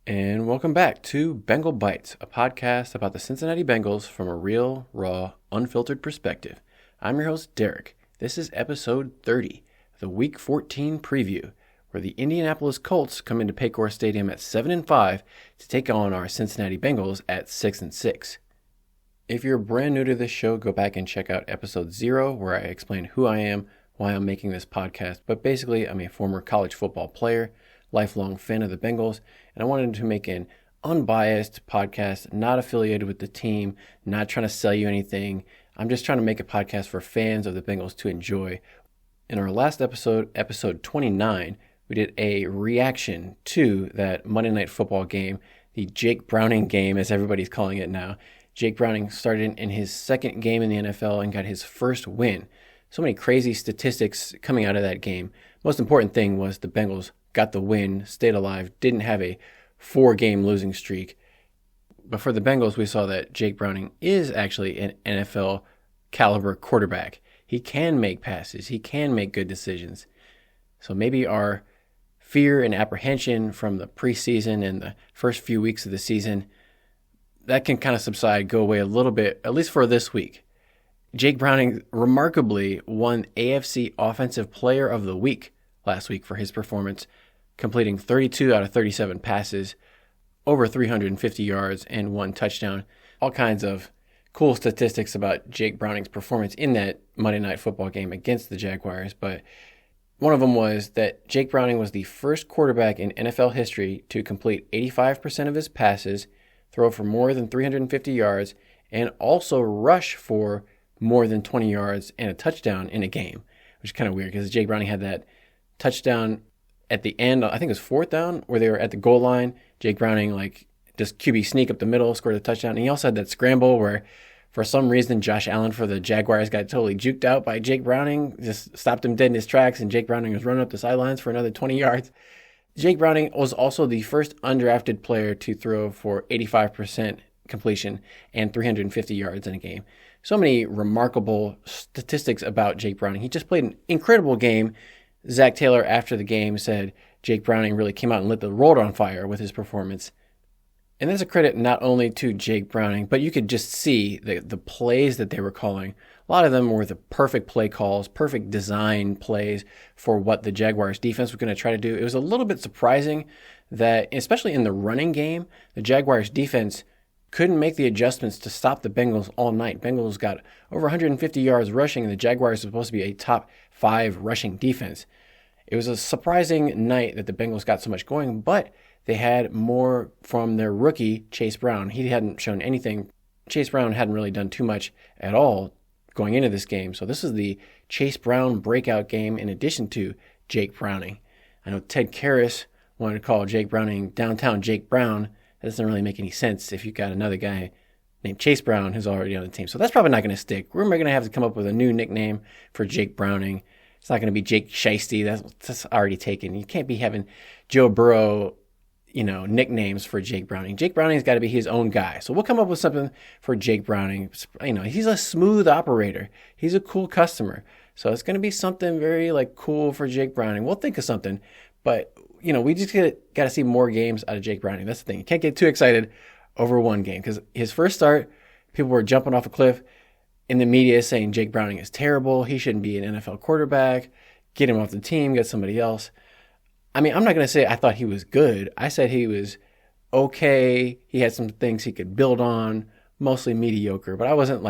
And welcome back to Bengal Bites, a podcast about the Cincinnati Bengals from a real, raw, unfiltered perspective. I'm your host, Derek. This is episode 30, the Week 14 preview, where the Indianapolis Colts come into Paycor Stadium at 7-5 to take on our Cincinnati Bengals at 6-6. If you're brand new to this show, go back and check out episode 0, where I explain who I am, why I'm making this podcast. But basically, I'm a former college football player, lifelong fan of the Bengals, and I wanted to make an unbiased podcast, not affiliated with the team, not trying to sell you anything. I'm just trying to make a podcast for fans of the Bengals to enjoy. In our last episode, episode 29, we did a reaction to that Monday Night Football game, the Jake Browning game, as everybody's calling it now. Jake Browning started in his second game in the NFL and got his first win. So many crazy statistics coming out of that game. Most important thing was the Bengals got the win, stayed alive, didn't have a 4-game losing streak. But for the Bengals, we saw that Jake Browning is actually an NFL caliber quarterback. He can make passes. He can make good decisions. So maybe our fear and apprehension from the preseason and the first few weeks of the season, that can kind of subside, go away a little bit, at least for this week. Jake Browning remarkably won AFC Offensive Player of the Week last week for his performance, completing 32 out of 37 passes, over 350 yards, and 1 touchdown. All kinds of cool statistics about Jake Browning's performance in that Monday Night Football game against the Jaguars, but one of them was that Jake Browning was the first quarterback in NFL history to complete 85% of his passes, throw for more than 350 yards, and also rush for more than 20 yards and a touchdown in a game, which is kind of weird because Jake Browning had that touchdown at the end, I think it was 4th down, where they were at the goal line. Jake Browning, just QB sneak up the middle, scored a touchdown. And he also had that scramble where, for some reason, Josh Allen for the Jaguars got totally juked out by Jake Browning, just stopped him dead in his tracks, and Jake Browning was running up the sidelines for another 20 yards. Jake Browning was also the first undrafted player to throw for 85% completion and 350 yards in a game. So many remarkable statistics about Jake Browning. He just played an incredible game. Zach Taylor, after the game, said Jake Browning really came out and lit the world on fire with his performance. And that's a credit not only to Jake Browning, but you could just see the plays that they were calling. A lot of them were the perfect play calls, perfect design plays for what the Jaguars defense was going to try to do. It was a little bit surprising that, especially in the running game, the Jaguars defense couldn't make the adjustments to stop the Bengals all night. Bengals got over 150 yards rushing, and the Jaguars were supposed to be a top 5 rushing defense. It was a surprising night that the Bengals got so much going, but they had more from their rookie, Chase Brown. He hadn't shown anything. Chase Brown hadn't really done too much at all going into this game. So this is the Chase Brown breakout game in addition to Jake Browning. I know Ted Karras wanted to call Jake Browning downtown Jake Brown. That doesn't really make any sense if you've got another guy named Chase Brown who's already on the team. So that's probably not going to stick. We're going to have to come up with a new nickname for Jake Browning. It's not going to be Jake Shiesty. That's already taken. You can't be having Joe Burrow, nicknames for Jake Browning. Jake Browning's got to be his own guy. So we'll come up with something for Jake Browning. He's a smooth operator. He's a cool customer. So it's going to be something very cool for Jake Browning. We'll think of something, but we just got to see more games out of Jake Browning. That's the thing. You can't get too excited over one game because his first start, people were jumping off a cliff in the media saying Jake Browning is terrible. He shouldn't be an NFL quarterback. Get him off the team. Get somebody else. I mean, I'm not going to say I thought he was good. I said he was okay. He had some things he could build on, mostly mediocre, but I wasn't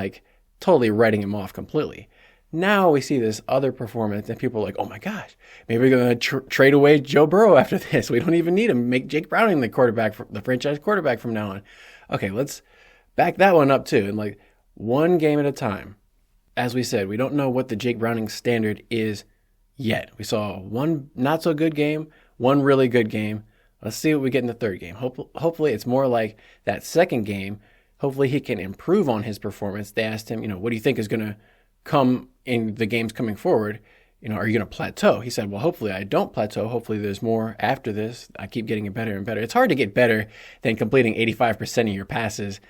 totally writing him off completely. Now we see this other performance and people are like, oh my gosh, maybe we're going to trade away Joe Burrow after this. We don't even need him. Make Jake Browning the franchise quarterback from now on. Okay, let's back that one up too. And one game at a time. As we said, we don't know what the Jake Browning standard is yet. We saw one not so good game, one really good game. Let's see what we get in the third game. Hopefully it's more like that second game. Hopefully he can improve on his performance. They asked him, what do you think is going to come in the games coming forward? Are you going to plateau? He said, well, hopefully I don't plateau. Hopefully there's more after this. I keep getting it better and better. It's hard to get better than completing 85% of your passes.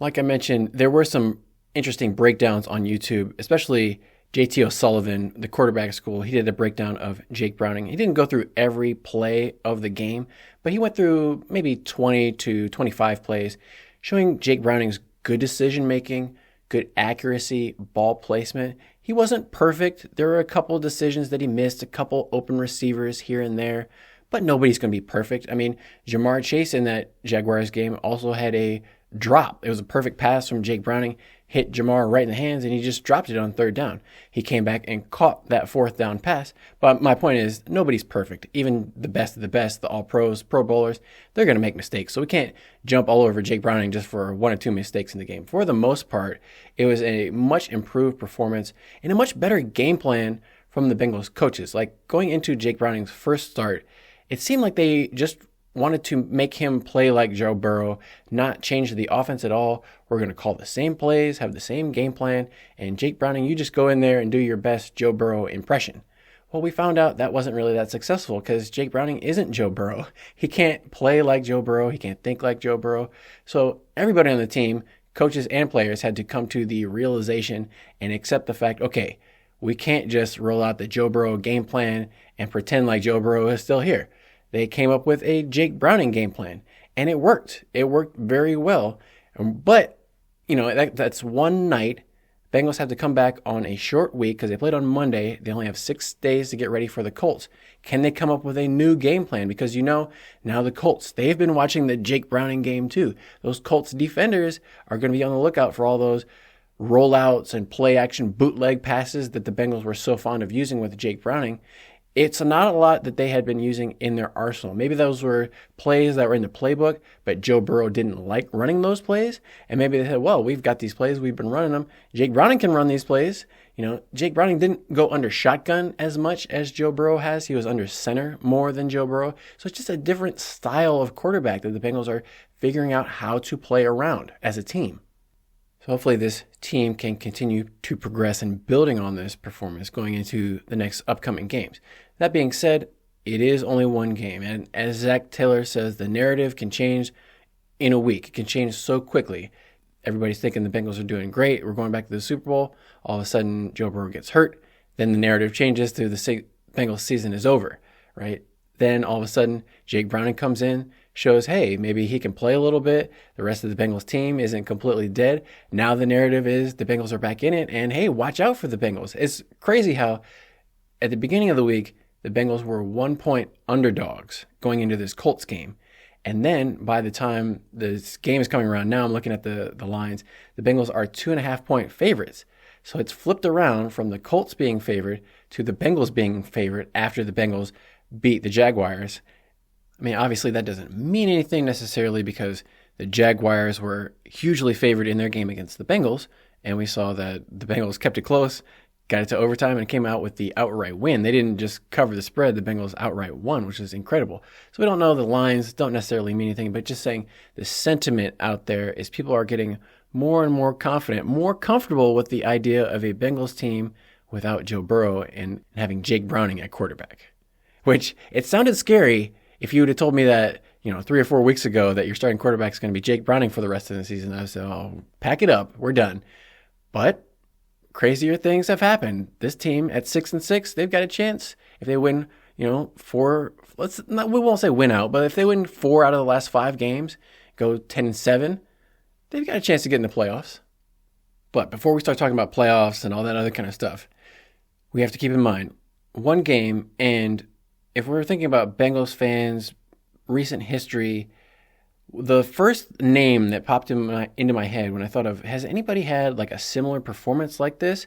Like I mentioned, there were some interesting breakdowns on YouTube, especially JT O'Sullivan, the quarterback school, he did a breakdown of Jake Browning. He didn't go through every play of the game, but he went through maybe 20 to 25 plays, showing Jake Browning's good decision-making, good accuracy, ball placement. He wasn't perfect. There were a couple decisions that he missed, a couple open receivers here and there, but nobody's going to be perfect. I mean, Jamar Chase in that Jaguars game also had a drop. It was a perfect pass from Jake Browning, hit Jamar right in the hands, and he just dropped it on third down. He came back and caught that fourth down pass. But my point is, nobody's perfect. Even the best of the best, the all-pros, Pro Bowlers, they're going to make mistakes. So we can't jump all over Jake Browning just for one or two mistakes in the game. For the most part, it was a much improved performance and a much better game plan from the Bengals coaches. Like going into Jake Browning's first start, it seemed like they just wanted to make him play like Joe Burrow, not change the offense at all. We're going to call the same plays, have the same game plan, and Jake Browning, you just go in there and do your best Joe Burrow impression. Well, we found out that wasn't really that successful because Jake Browning isn't Joe Burrow. He can't play like Joe Burrow. He can't think like Joe Burrow. So everybody on the team, coaches and players, had to come to the realization and accept the fact, okay, we can't just roll out the Joe Burrow game plan and pretend like Joe Burrow is still here. They came up with a Jake Browning game plan, and it worked. It worked very well. But, that's one night. Bengals have to come back on a short week because they played on Monday. They only have 6 days to get ready for the Colts. Can they come up with a new game plan? Because, now the Colts, they've been watching the Jake Browning game too. Those Colts defenders are going to be on the lookout for all those rollouts and play-action bootleg passes that the Bengals were so fond of using with Jake Browning. It's not a lot that they had been using in their arsenal. Maybe those were plays that were in the playbook, but Joe Burrow didn't like running those plays. And maybe they said, well, we've got these plays, we've been running them. Jake Browning can run these plays. Jake Browning didn't go under shotgun as much as Joe Burrow has. He was under center more than Joe Burrow. So it's just a different style of quarterback that the Bengals are figuring out how to play around as a team. So hopefully this team can continue to progress in building on this performance going into the next upcoming games. That being said, it is only one game. And as Zach Taylor says, the narrative can change in a week. It can change so quickly. Everybody's thinking the Bengals are doing great. We're going back to the Super Bowl. All of a sudden, Joe Burrow gets hurt. Then the narrative changes to the Bengals season is over, right? Then all of a sudden, Jake Browning comes in, shows, hey, maybe he can play a little bit. The rest of the Bengals team isn't completely dead. Now the narrative is the Bengals are back in it, and hey, watch out for the Bengals. It's crazy how at the beginning of the week, the Bengals were 1-point underdogs going into this Colts game. And then by the time this game is coming around, now I'm looking at the lines, the Bengals are 2.5-point favorites. So it's flipped around from the Colts being favored to the Bengals being favored after the Bengals beat the Jaguars. I mean, obviously that doesn't mean anything necessarily because the Jaguars were hugely favored in their game against the Bengals, and we saw that the Bengals kept it close, got it to overtime, and came out with the outright win. They didn't just cover the spread. The Bengals outright won, which is incredible. So we don't know the lines, don't necessarily mean anything, but just saying the sentiment out there is people are getting more and more confident, more comfortable with the idea of a Bengals team without Joe Burrow and having Jake Browning at quarterback. Which, it sounded scary if you would have told me that, 3 or 4 weeks ago that your starting quarterback is going to be Jake Browning for the rest of the season. I would say, oh, pack it up. We're done. But crazier things have happened. This team at 6-6, they've got a chance. If they win, 4, we won't say win out, but if they win 4 out of the last 5 games, go 10-7, they've got a chance to get in the playoffs. But before we start talking about playoffs and all that other kind of stuff, we have to keep in mind one game, and if we're thinking about Bengals fans' recent history, the first name that popped into my head when I thought of, has anybody had like a similar performance like this?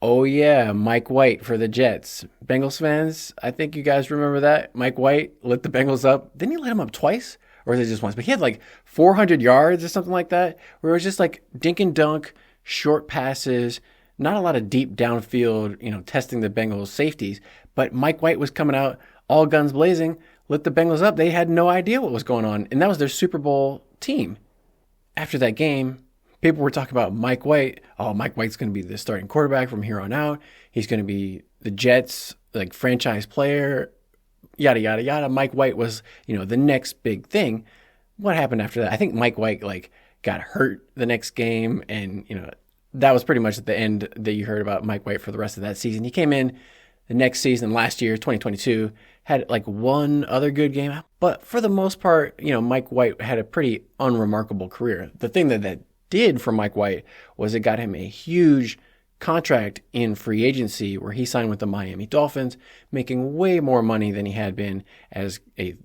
Oh yeah, Mike White for the Jets. Bengals fans, I think you guys remember that. Mike White lit the Bengals up. Didn't he lit them up twice? Or was it just once? But he had like 400 yards or something like that, where it was just like dink and dunk, short passes, not a lot of deep downfield, testing the Bengals safeties. But Mike White was coming out all guns blazing, lit the Bengals up. They had no idea what was going on. And that was their Super Bowl team. After that game, people were talking about Mike White. Oh, Mike White's going to be the starting quarterback from here on out. He's going to be the Jets, franchise player, yada, yada, yada. Mike White was, the next big thing. What happened after that? I think Mike White, got hurt the next game and, that was pretty much the end that you heard about Mike White for the rest of that season. He came in the next season, last year, 2022, had like one other good game. But for the most part, Mike White had a pretty unremarkable career. The thing that did for Mike White was it got him a huge contract in free agency where he signed with the Miami Dolphins, making way more money than he had been as a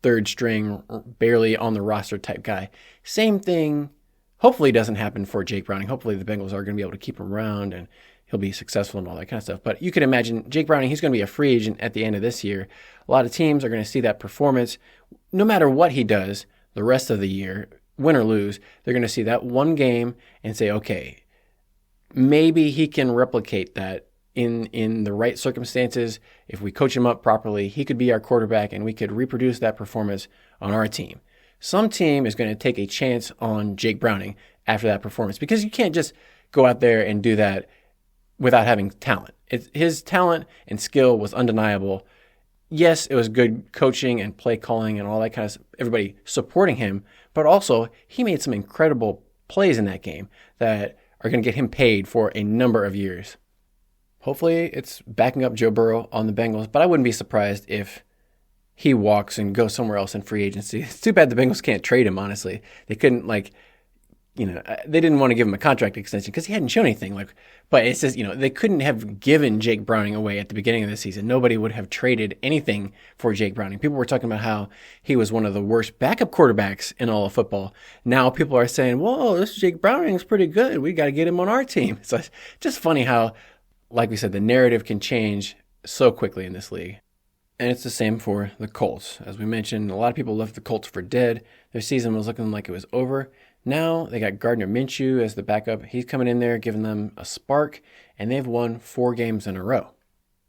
third string, barely on the roster type guy. Same thing hopefully doesn't happen for Jake Browning. Hopefully the Bengals are going to be able to keep him around and he'll be successful and all that kind of stuff. But you can imagine Jake Browning, he's going to be a free agent at the end of this year. A lot of teams are going to see that performance. No matter what he does the rest of the year, win or lose, they're going to see that one game and say, okay, maybe he can replicate that in the right circumstances. If we coach him up properly, he could be our quarterback and we could reproduce that performance on our team. Some team is going to take a chance on Jake Browning after that performance because you can't just go out there and do that without having talent. His talent and skill was undeniable. Yes, it was good coaching and play calling and all that kind of stuff, everybody supporting him, but also he made some incredible plays in that game that are going to get him paid for a number of years. Hopefully it's backing up Joe Burrow on the Bengals, but I wouldn't be surprised if he walks and goes somewhere else in free agency. It's too bad the Bengals can't trade him, honestly. They couldn't they didn't want to give him a contract extension because he hadn't shown anything. But it says, they couldn't have given Jake Browning away at the beginning of the season. Nobody would have traded anything for Jake Browning. People were talking about how he was one of the worst backup quarterbacks in all of football. Now people are saying, whoa, this Jake Browning is pretty good. We got to get him on our team. So it's just funny how, like we said, the narrative can change so quickly in this league. And it's the same for the Colts. As we mentioned, a lot of people left the Colts for dead. Their season was looking like it was over. Now they got Gardner Minshew as the backup. He's coming in there, giving them a spark, and they've won 4 games in a row.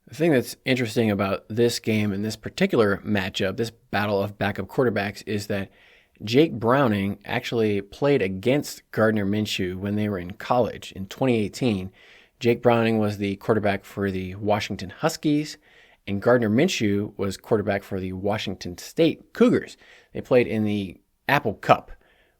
The thing that's interesting about this game and this particular matchup, this battle of backup quarterbacks, is that Jake Browning actually played against Gardner Minshew when they were in college in 2018. Jake Browning was the quarterback for the Washington Huskies, and Gardner Minshew was quarterback for the Washington State Cougars. They played in the Apple Cup,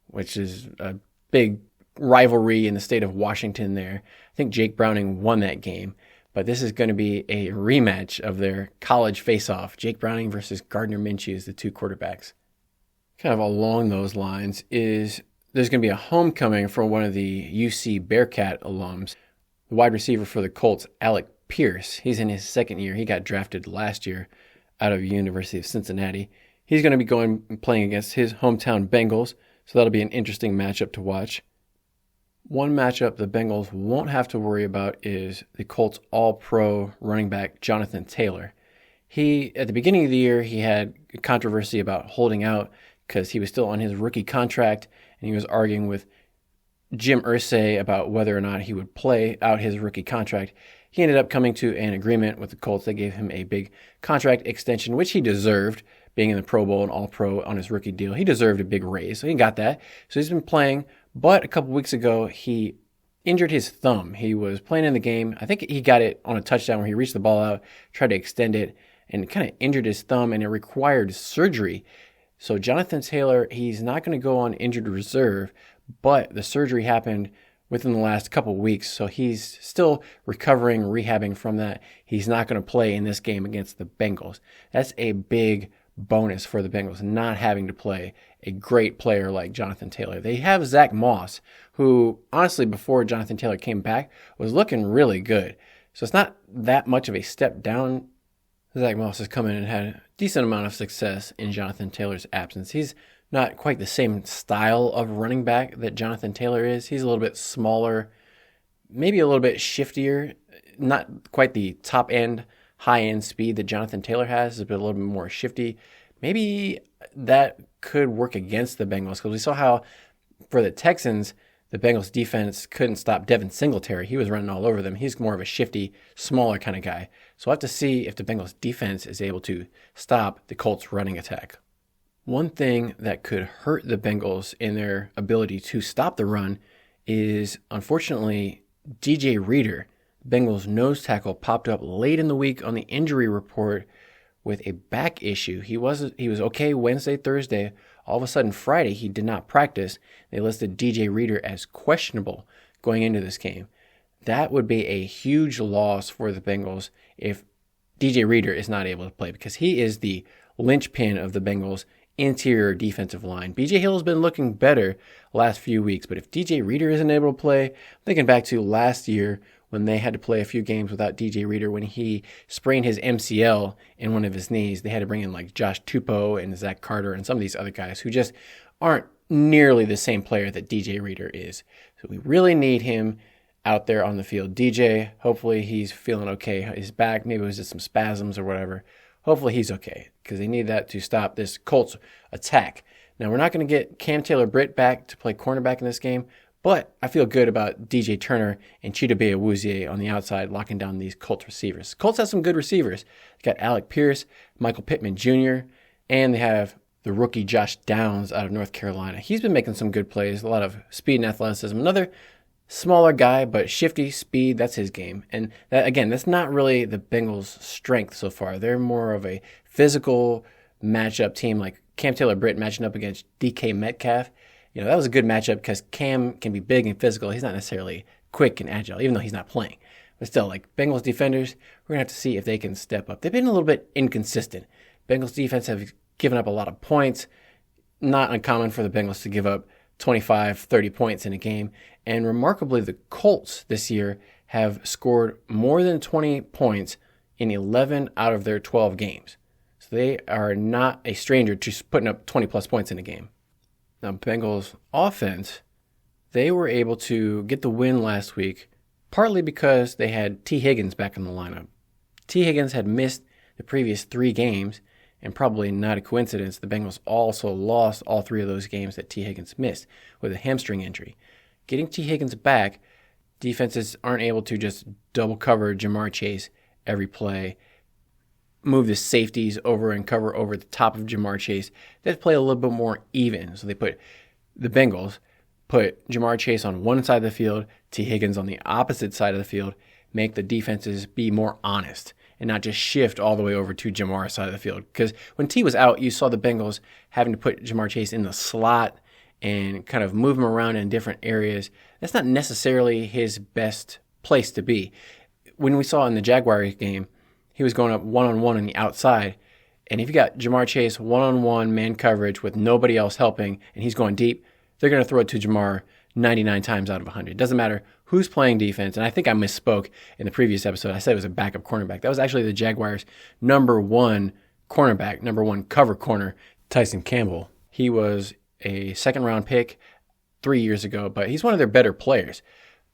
which is a big rivalry in the state of Washington there. I think Jake Browning won that game, but this is going to be a rematch of their college face-off. Jake Browning versus Gardner Minshew is the two quarterbacks. Kind of along those lines is there's going to be a homecoming for one of the UC Bearcat alums, the wide receiver for the Colts, Alec Pierce. He's in his second year. He got drafted last year out of the University of Cincinnati. He's going to be playing against his hometown Bengals, so that'll be an interesting matchup to watch. One matchup the Bengals won't have to worry about is the Colts All-Pro running back Jonathan Taylor. At the beginning of the year, he had controversy about holding out because he was still on his rookie contract, and he was arguing with Jim Irsay about whether or not he would play out his rookie contract. He ended up coming to an agreement with the Colts. They gave him a big contract extension, which he deserved, being in the Pro Bowl and All-Pro on his rookie deal. He deserved a big raise, so he got that. So he's been playing, but a couple weeks ago, he injured his thumb. He was playing in the game. I think he got it on a touchdown where he reached the ball out, tried to extend it, and kind of injured his thumb, and it required surgery. So Jonathan Taylor, he's not going to go on injured reserve, but the surgery happened within the last couple of weeks, so he's still recovering, rehabbing from that. He's not going to play in this game against the Bengals. That's a big bonus for the Bengals, not having to play a great player like Jonathan Taylor. They have Zach Moss, who honestly before Jonathan Taylor came back was looking really good. So it's not that much of a step down. Zach Moss has come in and had a decent amount of success in Jonathan Taylor's absence. He's not quite the same style of running back that Jonathan Taylor is. He's a little bit smaller, maybe a little bit shiftier, not quite the top end, high end speed that Jonathan Taylor has, but a little bit more shifty. Maybe that could work against the Bengals because we saw how for the Texans, the Bengals defense couldn't stop Devin Singletary. He was running all over them. He's more of a shifty, smaller kind of guy. So we'll have to see if the Bengals defense is able to stop the Colts running attack. One thing that could hurt the Bengals in their ability to stop the run is, unfortunately, DJ Reader, Bengals nose tackle, popped up late in the week on the injury report with a back issue. He was okay Wednesday, Thursday. All of a sudden, Friday, he did not practice. They listed DJ Reader as questionable going into this game. That would be a huge loss for the Bengals if DJ Reader is not able to play, because he is the linchpin of the Bengals' interior defensive line. BJ Hill has been looking better last few weeks, but if DJ Reader isn't able to play, I'm thinking back to last year when they had to play a few games without DJ Reader when he sprained his MCL in one of his knees. They had to bring in like Josh Tupou and Zach Carter and some of these other guys who just aren't nearly the same player that DJ Reader is. So we really need him out there on the field. DJ, hopefully he's feeling okay. His back, maybe it was just some spasms or whatever. Hopefully he's okay, because they need that to stop this Colts attack. Now, we're not going to get Cam Taylor-Britt back to play cornerback in this game, but I feel good about DJ Turner and Chidobe Awuzie on the outside locking down these Colts receivers. Colts have some good receivers. They got Alec Pierce, Michael Pittman Jr., and they have the rookie Josh Downs out of North Carolina. He's been making some good plays, a lot of speed and athleticism. Another smaller guy, but shifty speed, that's his game. And that, again, that's not really the Bengals' strength so far. They're more of a physical matchup team, like Cam Taylor-Britt matching up against DK Metcalf. That was a good matchup because Cam can be big and physical. He's not necessarily quick and agile, even though he's not playing. But still, like Bengals defenders, we're going to have to see if they can step up. They've been a little bit inconsistent. Bengals defense have given up a lot of points. Not uncommon for the Bengals to give up 25, 30 points in a game. And remarkably, the Colts this year have scored more than 20 points in 11 out of their 12 games. So they are not a stranger to putting up 20-plus points in a game. Now, Bengals offense, they were able to get the win last week, partly because they had T. Higgins back in the lineup. T. Higgins had missed the previous 3 games, and probably not a coincidence, the Bengals also lost all 3 of those games that T. Higgins missed with a hamstring injury. Getting T. Higgins back, defenses aren't able to just double cover Jamar Chase every play, move the safeties over and cover over the top of Jamar Chase. They have to play a little bit more even. So the Bengals put Jamar Chase on one side of the field, T. Higgins on the opposite side of the field, make the defenses be more honest and not just shift all the way over to Jamar's side of the field. Because when T was out, you saw the Bengals having to put Jamar Chase in the slot and kind of move him around in different areas. That's not necessarily his best place to be. When we saw in the Jaguars game, he was going up one-on-one on the outside. And if you got Jamar Chase one-on-one man coverage with nobody else helping and he's going deep, they're going to throw it to Jamar 99 times out of 100. It doesn't matter who's playing defense. And I think I misspoke in the previous episode. I said it was a backup cornerback. That was actually the Jaguars' number 1 cornerback, number 1 cover corner, Tyson Campbell. He was a second-round pick 3 years ago, but he's one of their better players.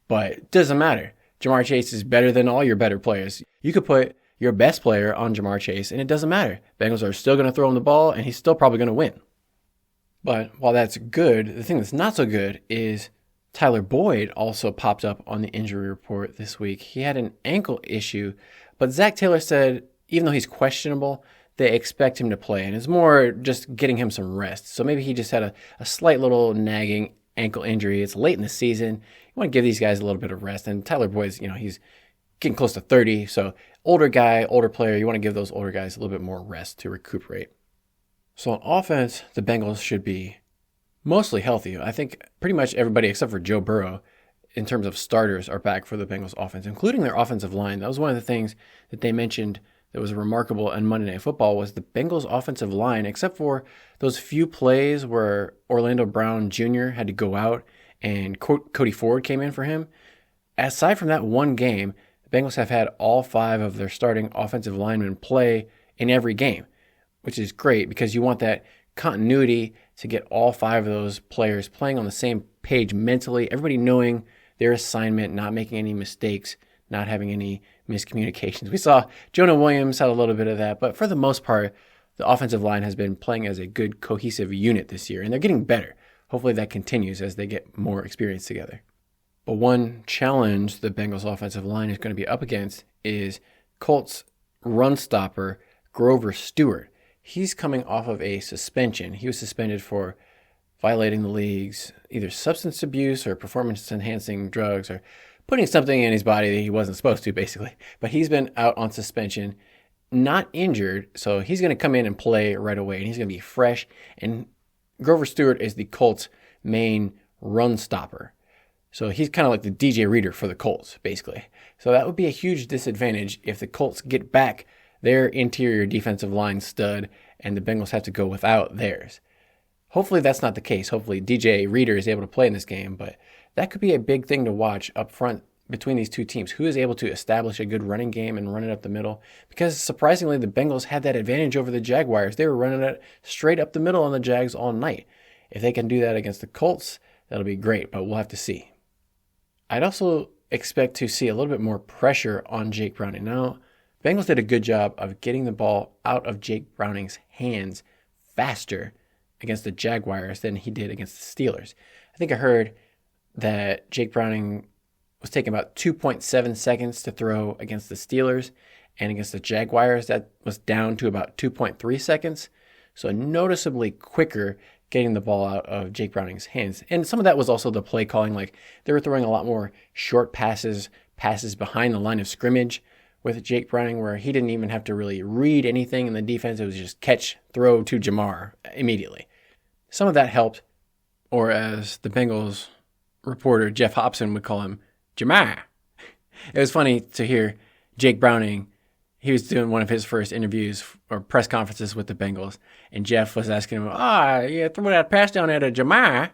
But it doesn't matter. Jamar Chase is better than all your better players. You could put your best player on Jamar Chase, and it doesn't matter. Bengals are still going to throw him the ball, and he's still probably going to win. But while that's good, the thing that's not so good is Tyler Boyd also popped up on the injury report this week. He had an ankle issue, but Zach Taylor said even though he's questionable, they expect him to play, and it's more just getting him some rest. So maybe he just had a slight little nagging ankle injury. It's late in the season. You want to give these guys a little bit of rest, and Tyler Boyd's, he's getting close to 30, so older guy, older player, you want to give those older guys a little bit more rest to recuperate. So on offense, the Bengals should be mostly healthy. I think pretty much everybody except for Joe Burrow in terms of starters are back for the Bengals offense, including their offensive line. That was one of the things that they mentioned that was remarkable on Monday Night Football was the Bengals offensive line, except for those few plays where Orlando Brown Jr. had to go out and Cody Ford came in for him. Aside from that one game, the Bengals have had all 5 of their starting offensive linemen play in every game, which is great because you want that continuity to get all 5 of those players playing on the same page mentally, everybody knowing their assignment, not making any mistakes, not having any miscommunications. We saw Jonah Williams had a little bit of that, but for the most part, the offensive line has been playing as a good cohesive unit this year, and they're getting better. Hopefully that continues as they get more experience together. But one challenge the Bengals offensive line is going to be up against is Colts run stopper Grover Stewart. He's coming off of a suspension. He was suspended for violating the league's either substance abuse or performance-enhancing drugs or putting something in his body that he wasn't supposed to, basically. But he's been out on suspension, not injured, so he's going to come in and play right away, and he's going to be fresh. And Grover Stewart is the Colts' main run stopper. So he's kind of like the DJ Reader for the Colts, basically. So that would be a huge disadvantage if the Colts get back their interior defensive line stud and the Bengals have to go without theirs. Hopefully that's not the case. Hopefully DJ Reader is able to play in this game, but that could be a big thing to watch up front between these two teams. Who is able to establish a good running game and run it up the middle? Because surprisingly, the Bengals had that advantage over the Jaguars. They were running it straight up the middle on the Jags all night. If they can do that against the Colts, that'll be great, but we'll have to see. I'd also expect to see a little bit more pressure on Jake Browning. Now, Bengals did a good job of getting the ball out of Jake Browning's hands faster against the Jaguars than he did against the Steelers. I think I heard that Jake Browning was taking about 2.7 seconds to throw against the Steelers, and against the Jaguars, that was down to about 2.3 seconds. So noticeably quicker getting the ball out of Jake Browning's hands. And some of that was also the play calling. Like, they were throwing a lot more short passes behind the line of scrimmage with Jake Browning, where he didn't even have to really read anything in the defense. It was just catch, throw to Jamar immediately. Some of that helped, or as the Bengals reporter Jeff Hobson would call him, Jamar. It was funny to hear Jake Browning. He was doing one of his first interviews or press conferences with the Bengals, and Jeff was asking him, yeah, throw that pass down there to Jamar.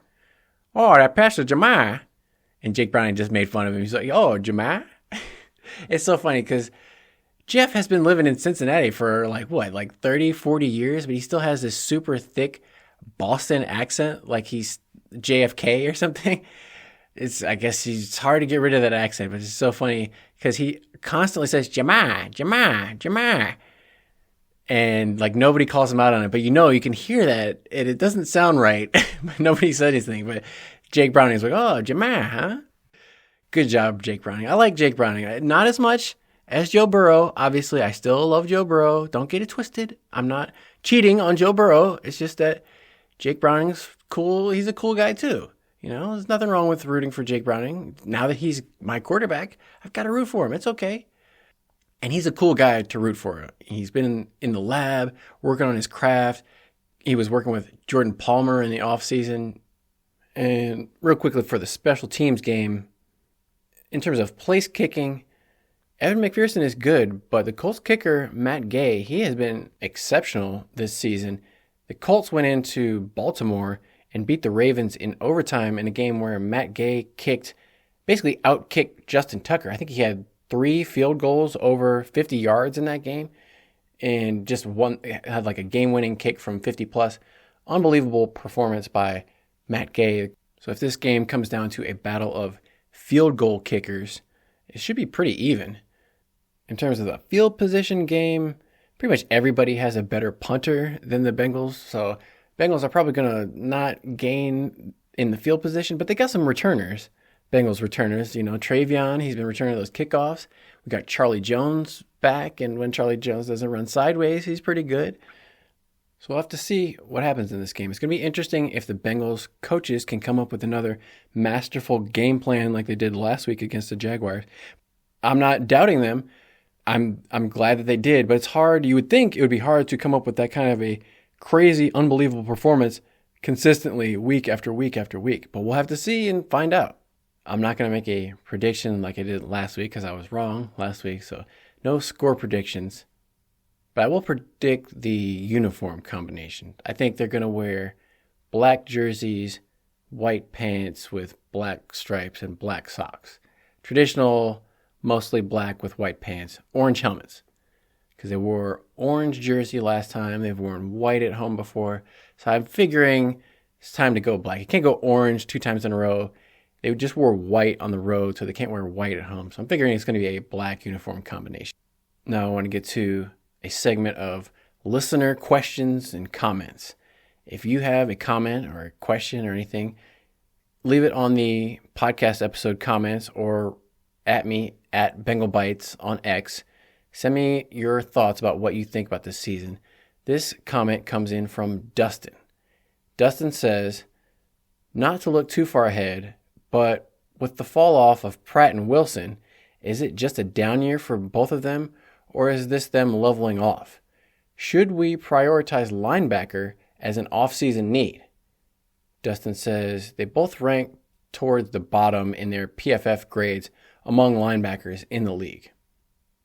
Oh, that pass to Jamar. And Jake Browning just made fun of him. He's like, oh, Jamar? It's so funny because Jeff has been living in Cincinnati for like 30, 40 years, but he still has this super thick Boston accent, like he's JFK or something. I guess it's hard to get rid of that accent, but it's so funny because he constantly says, Jamar, Jamar, Jamar. And like nobody calls him out on it, but you can hear that it doesn't sound right. Nobody said anything, but Jake Browning's like, oh, Jamar, huh? Good job, Jake Browning. I like Jake Browning. Not as much as Joe Burrow. Obviously, I still love Joe Burrow. Don't get it twisted. I'm not cheating on Joe Burrow. It's just that Jake Browning's cool. He's a cool guy too. There's nothing wrong with rooting for Jake Browning. Now that he's my quarterback, I've got to root for him. It's okay. And he's a cool guy to root for. He's been in the lab, working on his craft. He was working with Jordan Palmer in the offseason. And real quickly for the special teams game, in terms of place kicking, Evan McPherson is good, but the Colts kicker, Matt Gay, he has been exceptional this season. The Colts went into Baltimore and beat the Ravens in overtime in a game where Matt Gay basically outkicked Justin Tucker. I think he had 3 field goals over 50 yards in that game, and just had like a game-winning kick from 50 plus. Unbelievable performance by Matt Gay. So if this game comes down to a battle of field goal kickers, it should be pretty even. In terms of the field position game, pretty much everybody has a better punter than the Bengals. So Bengals are probably going to not gain in the field position, but they got some returners. Bengals returners, Travion, he's been returning those kickoffs. We got Charlie Jones back, and when Charlie Jones doesn't run sideways, he's pretty good. So we'll have to see what happens in this game. It's going to be interesting if the Bengals coaches can come up with another masterful game plan like they did last week against the Jaguars. I'm not doubting them. I'm glad that they did, but it's hard. You would think it would be hard to come up with that kind of a crazy, unbelievable performance consistently week after week after week. But we'll have to see and find out. I'm not going to make a prediction like I did last week because I was wrong last week, so no score predictions. But I will predict the uniform combination. I think they're going to wear black jerseys, white pants with black stripes, and black socks. Traditional, mostly black with white pants, orange helmets. Because they wore orange jersey last time. They've worn white at home before. So I'm figuring it's time to go black. You can't go orange 2 times in a row. They just wore white on the road, so they can't wear white at home. So I'm figuring it's going to be a black uniform combination. Now I want to get to a segment of listener questions and comments. If you have a comment or a question or anything, leave it on the podcast episode comments or at me at Bengal Bites on X. Send me your thoughts about what you think about this season. This comment comes in from Dustin. Dustin says, not to look too far ahead, but with the fall off of Pratt and Wilson, is it just a down year for both of them, or is this them leveling off? Should we prioritize linebacker as an off-season need? Dustin says they both rank towards the bottom in their PFF grades among linebackers in the league.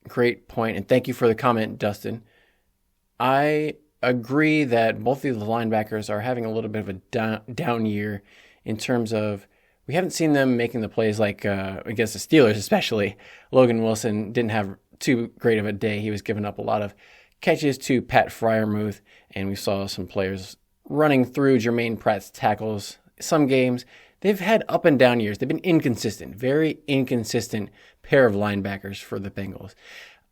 Great point, and thank you for the comment, Dustin. I agree that both of the linebackers are having a little bit of a down year in terms of we haven't seen them making the plays like against the Steelers, especially. Logan Wilson didn't have too great of a day. He was giving up a lot of catches to Pat Freiermuth, and we saw some players running through Jermaine Pratt's tackles. Some games, they've had up and down years. They've been inconsistent, very inconsistent pair of linebackers for the Bengals.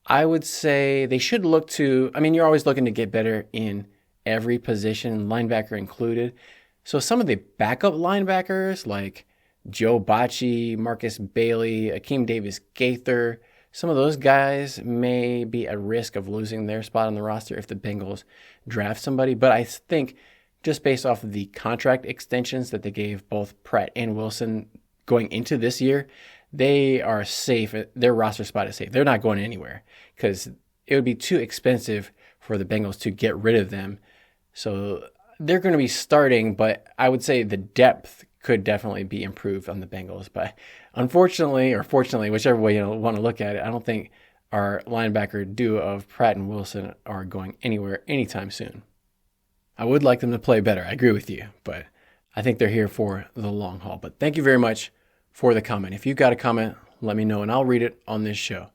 I would say they should look to, you're always looking to get better in every position, linebacker included. So some of the backup linebackers like Joe Bacci, Marcus Bailey, Akeem Davis-Gaither, some of those guys may be at risk of losing their spot on the roster if the Bengals draft somebody. But I think just based off of the contract extensions that they gave both Pratt and Wilson going into this year, they are safe. Their roster spot is safe. They're not going anywhere because it would be too expensive for the Bengals to get rid of them. So they're going to be starting, but I would say the depth could definitely be improved on the Bengals. But unfortunately, or fortunately, whichever way you want to look at it, I don't think our linebacker duo of Pratt and Wilson are going anywhere anytime soon. I would like them to play better. I agree with you, but I think they're here for the long haul. But thank you very much for the comment. If you've got a comment, let me know and I'll read it on this show.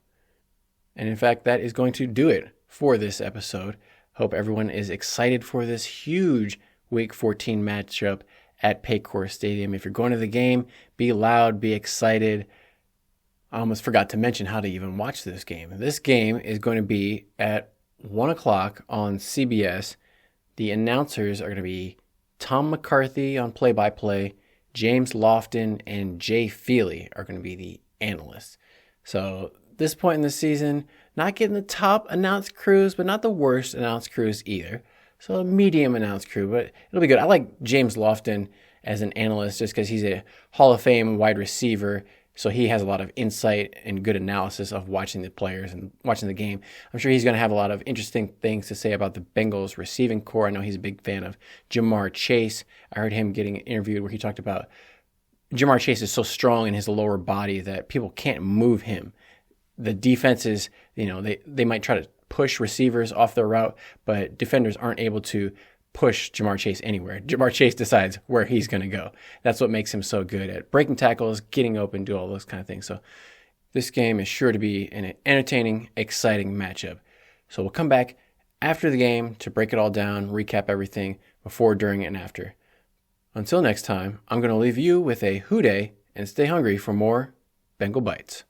And in fact, that is going to do it for this episode. Hope everyone is excited for this huge Week 14 matchup at Paycor Stadium. If you're going to the game, be loud, be excited. I almost forgot to mention how to even watch this game. This game is going to be at 1 o'clock on CBS. The announcers are going to be Tom McCarthy on play-by-play, James Lofton, and Jay Feely are going to be the analysts. So this point in the season, not getting the top announced crews, but not the worst announced crews either. So a medium announced crew, but it'll be good. I like James Lofton as an analyst just because he's a Hall of Fame wide receiver. So he has a lot of insight and good analysis of watching the players and watching the game. I'm sure he's going to have a lot of interesting things to say about the Bengals receiving core. I know he's a big fan of Jamar Chase. I heard him getting interviewed where he talked about Jamar Chase is so strong in his lower body that people can't move him. The defenses, they might try to push receivers off the route, but defenders aren't able to push Jamar Chase anywhere. Jamar Chase decides where he's going to go. That's what makes him so good at breaking tackles, getting open, do all those kind of things. So this game is sure to be an entertaining, exciting matchup. So we'll come back after the game to break it all down, recap everything before, during, and after. Until next time, I'm going to leave you with a hoo-day and stay hungry for more Bengal Bites.